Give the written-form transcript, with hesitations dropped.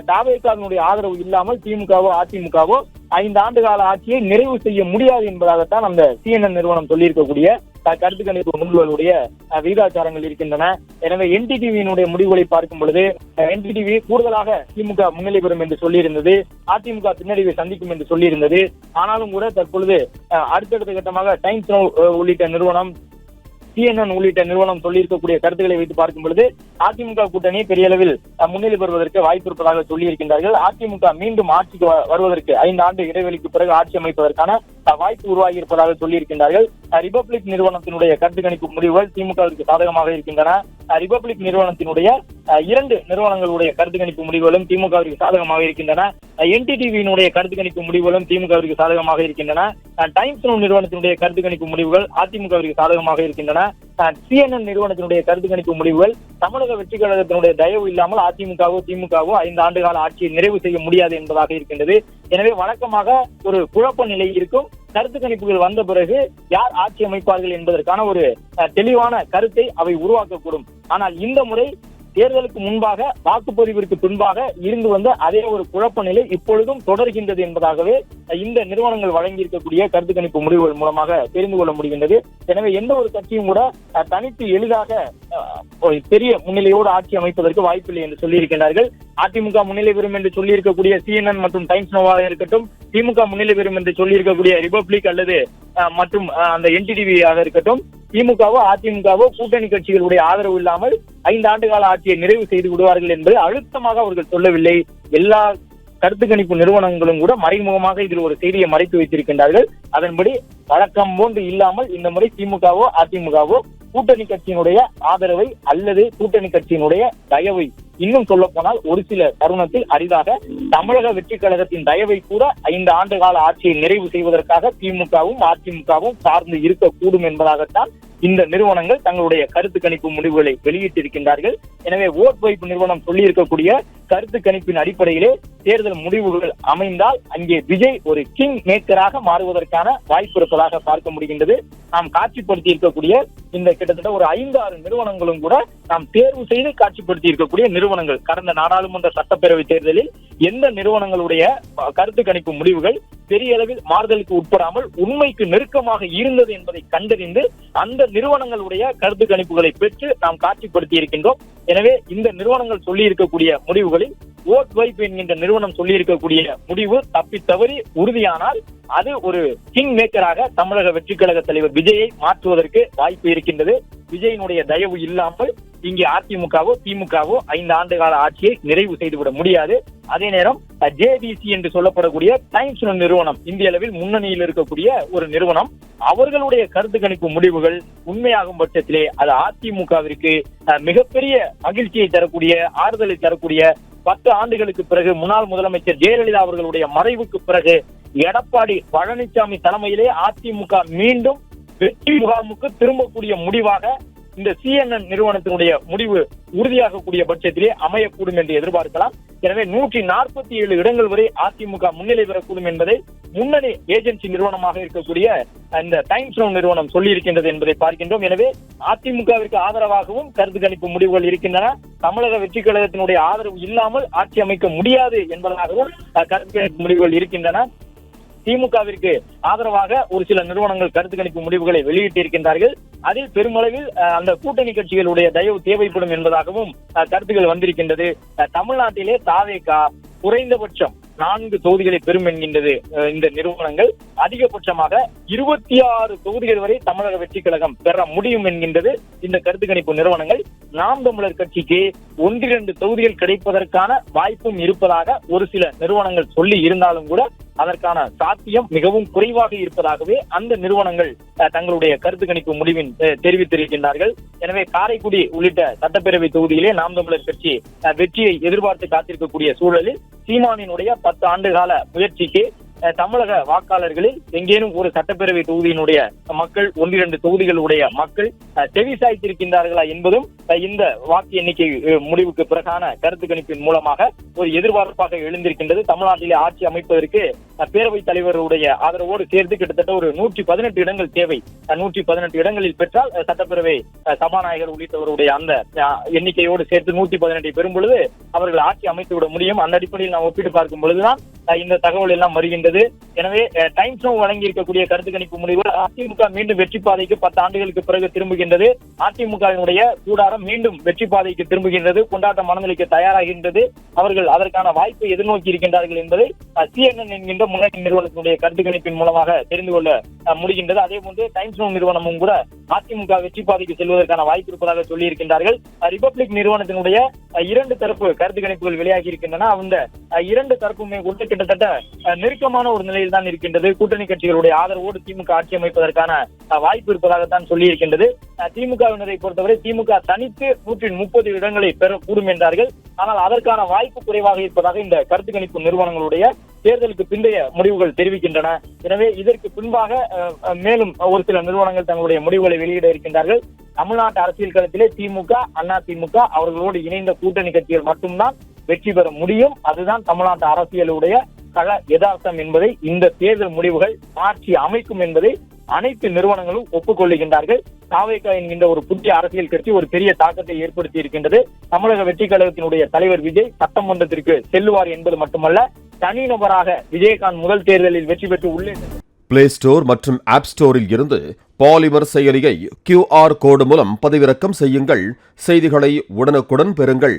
தாவேகாவினுடைய ஆதரவு இல்லாமல் திமுகவோ அதிமுகவோ 5 ஆண்டு கால ஆட்சியை நிறைவு செய்ய முடியாது என்பதாகத்தான் அந்த CNN நிறுவனம் சொல்லியிருக்கக்கூடிய கருத்து கணிப்பு முடிவுகளுடைய விகிதாச்சாரங்கள் இருக்கின்றன. எனவே NDTV-யினுடைய முடிவுகளை பார்க்கும் பொழுது NDTV கூடுதலாக திமுக முன்னிலை பெறும் என்று சொல்லியிருந்தது, அதிமுக பின்னடைவை சந்திக்கும் என்று சொல்லியிருந்தது. ஆனாலும் கூட தற்பொழுது அடுத்தடுத்த கட்டமாக டைம்ஸ் நவ் உள்ளிட்ட நிறுவனம், CNN உள்ளிட்ட நிறுவனம் சொல்லியிருக்கக்கூடிய கருத்துக்களை வைத்து பார்க்கும் பொழுது அதிமுக கூட்டணி பெரிய அளவில் முன்னிலை பெறுவதற்கு வாய்ப்பு இருப்பதாக சொல்லியிருக்கின்றார்கள். அதிமுக மீண்டும் ஆட்சிக்கு வருவதற்கு 5 ஆண்டு இடைவெளிக்கு பிறகு ஆட்சி அமைப்பதற்கான வாய்ப்பு உருவாகி இருப்பதாக சொல்லியிருக்கின்றார்கள். ரிபப்ளிக் நிறுவனத்தினுடைய கருத்து கணிப்பு முடிவுகள் திமுகவிற்கு சாதகமாக இருக்கின்றன. ரிபப்ளிக் நிறுவனத்தினுடைய 2 நிறுவனங்களுடைய கருத்து கணிப்பு முடிவுகளும் திமுகவிற்கு சாதகமாக இருக்கின்றன. NDTV-யினுடைய கருத்து கணிப்பு முடிவுகளும் திமுகவிற்கு சாதகமாக இருக்கின்றன. டைம்ஸ் நவ் நிறுவனத்தினுடைய கருத்து கணிப்பு முடிவுகள் அதிமுகவிற்கு சாதகமாக இருக்கின்றன. CNN நிறுவனத்தினுடைய கருத்து கணிப்பு முடிவுகள் தமிழக வெற்றி கழகத்தினுடைய தயவு இல்லாமல் அதிமுகவோ திமுகவோ 5 ஆண்டு கால ஆட்சியை நிறைவு செய்ய முடியாது என்பதாக இருக்கின்றது. எனவே வழக்கமாக ஒரு குழப்ப நிலை இருக்கும். கருத்து கணிப்புகள் வந்த பிறகு யார் ஆட்சி அமைப்பார்கள் என்பதற்கான ஒரு தெளிவான கருத்தை அவை உருவாக்கக்கூடும். ஆனால் இந்த முறை தேர்தலுக்கு முன்பாக வாக்குப்பதிவிற்கு பின்பாக இருந்து வந்த அதே ஒரு குழப்ப நிலை இப்பொழுதும் தொடர்கின்றது என்பதாகவே இந்த நிறுவனங்கள் வழங்கியிருக்கக்கூடிய கருத்து கணிப்பு முடிவுகள் மூலமாக தெரிந்து கொள்ள முடிகின்றது. எனவே எந்த ஒரு கட்சியும் கூட தனித்து எளிதாக பெரிய முன்னிலையோடு ஆட்சி அமைப்பதற்கு வாய்ப்பில்லை என்று சொல்லியிருக்கின்றார்கள். அதிமுக முன்னிலை பெறும் என்று சொல்லியிருக்கக்கூடிய CNN மற்றும் டைம்ஸ் நோவாக இருக்கட்டும், திமுக முன்னிலை பெறும் என்று சொல்லியிருக்கக்கூடிய ரிபப்ளிக் அல்லது மற்றும் அந்த NDTV-யாக இருக்கட்டும், திமுகவோ அதிமுகவோ கூட்டணி கட்சிகளுடைய ஆதரவு இல்லாமல் 5 ஆண்டு கால ஆட்சியை நிறைவு செய்து விடுவார்கள் என்பது அழுத்தமாக அவர்கள் சொல்லவில்லை. எல்லா கருத்து கணிப்பு நிறுவனங்களும் கூட மறைமுகமாக இதில் ஒரு செய்தியை மறைத்து வைத்திருக்கின்றார்கள். அதன்படி வழக்கம் போன்று இல்லாமல் இந்த முறை திமுகவோ அதிமுகவோ கூட்டணி கட்சியினுடைய ஆதரவை அல்லது கூட்டணி கட்சியினுடைய தயவை, இன்னும் சொல்ல போனால் ஒரு சில தருணத்தில் அரிதாக தமிழக வெற்றி கழகத்தின் தயவை கூட 5 ஆண்டு கால ஆட்சியை நிறைவு செய்வதற்காக திமுகவும் அதிமுகவும் சார்ந்து இருக்கக்கூடும் என்பதாகத்தான் இந்த நிறுவனங்கள் தங்களுடைய கருத்து கணிப்பு முடிவுகளை வெளியிட்டிருக்கின்றார்கள். எனவே ஓட் வைப்பு நிறுவனம் சொல்லியிருக்கக்கூடிய கருத்து கணிப்பின் அடிப்படையிலே தேர்தல் முடிவுகள் அமைந்தால் அங்கே விஜய் ஒரு கிங் மேக்கராக மாறுவதற்கான வாய்ப்பு இருப்பதாக பார்க்க முடிகின்றது. நாம் காட்சிப்படுத்தி இருக்கக்கூடிய இந்த கிட்டத்தட்ட ஒரு 5-6 நிறுவனங்களும் கூட நாம் தேர்வு செய்து காட்சிப்படுத்தி இருக்கக்கூடிய நிறுவனங்கள். கடந்த நாடாளுமன்ற சட்டப்பேரவை தேர்தலில் எந்த நிறுவனங்களுடைய கருத்து கணிப்பு முடிவுகள் பெரிய அளவில் மாறுதலுக்கு உட்படாமல் உண்மைக்கு நெருக்கமாக இருந்தது என்பதை கண்டறிந்து அந்த நிறுவனங்களுடைய கருத்து கணிப்புகளை பெற்று நாம் காட்சிப்படுத்தி இருக்கின்றோம். எனவே இந்த நிறுவனங்கள் சொல்லி இருக்கக்கூடிய முடிவுகளில் ஓட் வைப் என்கின்ற நிறுவனம் சொல்லி இருக்கக்கூடிய முடிவு தப்பி தவறி உறுதியானால் அது ஒரு கிங் மேக்கராக தமிழக வெற்றி கழக தலைவர் விஜயை மாற்றுவதற்கு வாய்ப்பு இருக்கின்றது. விஜயினுடைய தயவு இல்லாமல் இங்கே அதிமுகவோ திமுகவோ 5 ஆண்டு கால ஆட்சியை நிறைவு செய்துவிட முடியாது. அதே நேரம் JVC என்று சொல்லப்படக்கூடிய டைம்ஸ் நிறுவனம் இந்திய அளவில் முன்னணியில் இருக்கக்கூடிய ஒரு நிறுவனம், அவர்களுடைய கருத்து கணிப்பு முடிவுகள் உண்மையாகும் பட்சத்திலே அது அதிமுகவிற்கு மிகப்பெரிய மகிழ்ச்சியை தரக்கூடிய, ஆறுதலை தரக்கூடிய, 10 ஆண்டுகளுக்கு பிறகு முன்னாள் முதலமைச்சர் ஜெயலலிதா அவர்களுடைய மறைவுக்கு பிறகு எடப்பாடி பழனிசாமி தலைமையிலே அதிமுக மீண்டும் வெற்றி முகாமுக்கு திரும்பக்கூடிய முடிவாக இந்த CNN நிறுவனத்தினுடைய முடிவு உறுதியாகக்கூடிய பட்சத்திலே அமையக்கூடும் என்று எதிர்பார்க்கலாம். எனவே 147 இடங்கள் வரை அதிமுக முன்னிலை பெறக்கூடும் என்பதை முன்னணி ஏஜென்சி நிறுவனமாக இருக்கக்கூடிய இந்த டைம்ஸ் நவ் நிறுவனம் சொல்லியிருக்கின்றது என்பதை பார்க்கின்றோம். எனவே அதிமுகவிற்கு ஆதரவாகவும் கருத்து கணிப்பு முடிவுகள் இருக்கின்றன. தமிழக வெற்றி கழகத்தினுடைய ஆதரவு இல்லாமல் ஆட்சி அமைக்க முடியாது என்பதாகவும் கருத்து கணிப்பு முடிவுகள் இருக்கின்றன. திமுகவிற்கு ஆதரவாக ஒரு சில நிறுவனங்கள் கருத்து கணிப்பு முடிவுகளை வெளியிட்டிருக்கின்றார்கள். அதில் பெருமளவில் அந்த கூட்டணி கட்சிகளுடைய தயவு தேவைப்படும் என்பதாகவும் கருத்துக்கள் வந்திருக்கின்றது. தமிழ்நாட்டிலே தாவேகா குறைந்தபட்சம் 4 தொகுதிகளை பெறும் என்கின்றது இந்த நிறுவனங்கள். அதிகபட்சமாக 26 தொகுதிகள் வரை தமிழக வெற்றி கழகம் பெற முடியும் என்கின்றது இந்த கருத்து கணிப்பு நிறுவனங்கள். நாம் தமிழர் கட்சிக்கு 1-2 தொகுதிகள் கிடைப்பதற்கான வாய்ப்பும் இருப்பதாக ஒரு சில நிறுவனங்கள் சொல்லி இருந்தாலும் கூட அதற்கான சாத்தியம் மிகவும் குறைவாக இருப்பதாகவே அந்த நிறுவனங்கள் தங்களுடைய கருத்து கணிப்பு முடிவின் தெரிவித்திருக்கின்றார்கள். எனவே காரைக்குடி உள்ளிட்ட சட்டப்பேரவை தொகுதியிலே நாம் தமிழர் கட்சி வெற்றியை எதிர்பார்த்து காத்திருக்கக்கூடிய சூழலில் சீமானினுடைய 10 ஆண்டு கால முயற்சிக்கு தமிழக வாக்காளர்களில் எங்கேனும் ஒரு சட்டப்பேரவை தொகுதியினுடைய மக்கள் 1-2 தொகுதிகளுடைய மக்கள் செவி சாய்த்திருக்கின்றார்களா என்பதும் இந்த வாக்கு எண்ணிக்கை முடிவுக்கு பிறகான கருத்து கணிப்பின் மூலமாக ஒரு எதிர்பார்ப்பாக எழுந்திருக்கின்றது. தமிழ்நாட்டிலே ஆட்சி அமைப்பதற்கு பேரவைத் தலைவருடைய ஆதரவோடு சேர்த்து கிட்டத்தட்ட ஒரு 118 இடங்கள் தேவை. 118 இடங்களில் பெற்றால் சட்டப்பேரவை சபாநாயகர் உள்ளிட்டவருடைய அந்த எண்ணிக்கையோடு சேர்த்து 118 பெறும் பொழுது அவர்கள் ஆட்சி அமைத்து விட முடியும். அந்த அடிப்படையில் நாம் ஒப்பிட்டு பார்க்கும் பொழுதுதான் இந்த தகவல் எல்லாம் வருகின்றது. எனவே டைம்ஸ் நவ் வழங்கி இருக்கக்கூடிய கருத்து கணிப்பு முடிவு அதிமுக மீண்டும் வெற்றி பாதைக்கு 10 ஆண்டுகளுக்கு பிறகு திரும்புகின்றது. அதிமுகவினுடைய கூடாரம் மீண்டும் வெற்றி பாதைக்கு திரும்புகின்றது. கொண்டாட்ட மனநிலைக்கு தயாராகின்றது. அவர்கள் அதற்கான வாய்ப்பை எதிர்நோக்கி இருக்கின்றார்கள் என்பதை CNN என்கின்ற முன்னணி நிறுவனத்தினுடைய கருத்து கணிப்பின் மூலமாக தெரிந்து கொள்ள முடிகின்றது. அதே போன்று டைம்ஸ் நவ் நிறுவனமும் கூட அதிமுக வெற்றி பாதைக்கு செல்வதற்கான வாய்ப்பு இருப்பதாக சொல்லி இருக்கின்றார்கள். ரிபப்ளிக் நிறுவனத்தினுடைய 2 தரப்பு கருத்து கணிப்புகள் வெளியாகி இருக்கின்றன. அந்த 2 தரப்புமே கூட கிட்டத்தட்ட நெருக்கமான ஒரு நிலையில் தான் இருக்கின்றது. கூட்டணி கட்சிகளுடைய ஆதரவோடு திமுக ஆட்சி அமைப்பதற்கான வாய்ப்பு இருப்பதாகத்தான் சொல்லி இருக்கின்றது. திமுகவினரை பொறுத்தவரை திமுக தனித்து 130 இடங்களை பெறக்கூடும் என்றார்கள். ஆனால் அதற்கான வாய்ப்பு குறைவாக இருப்பதாக இந்த கருத்து கணிப்பு நிறுவனங்களுடைய தேர்தலுக்கு பிந்தைய முடிவுகள் தெரிவிக்கின்றன. எனவே இதற்கு பின்பாக மேலும் ஒரு சில நிறுவனங்கள் தங்களுடைய முடிவுகளை வெளியிட இருக்கின்றார்கள். தமிழ்நாட்டு அரசியல் களத்திலே திமுக, அதிமுக அவர்களோடு இணைந்த கூட்டணி கட்சிகள் மட்டும்தான் வெற்றி பெற முடியும். அதுதான் தமிழ்நாட்டு அரசியலுடைய கள யதார்த்தம் என்பதை இந்த தேர்தல் முடிவுகள் ஆட்சி அமைக்கும் என்பதை அனைத்து நிறுவனங்களும் ஒப்புக்கொள்ளுகின்றார்கள். தாவேகா என்கின்ற ஒரு புதிய அரசியல் கட்சி ஒரு பெரிய தாக்கத்தை ஏற்படுத்தி இருக்கின்றது. தமிழக வெற்றி கழகத்தினுடைய தலைவர் விஜய் சட்டமன்றத்திற்கு செல்லுவார் என்பது மட்டுமல்ல, தனிநபராக விஜயகாந்த் முதல் தேர்தலில் வெற்றி பெற்று உள்ளே பிளே ஸ்டோர் மற்றும் ஆப் ஸ்டோரில் இருந்து பாலிமர் செயலியை QR கோடு மூலம் பதிவிறக்கம் செய்யுங்கள். செய்திகளை உடனுக்குடன் பெறுங்கள்.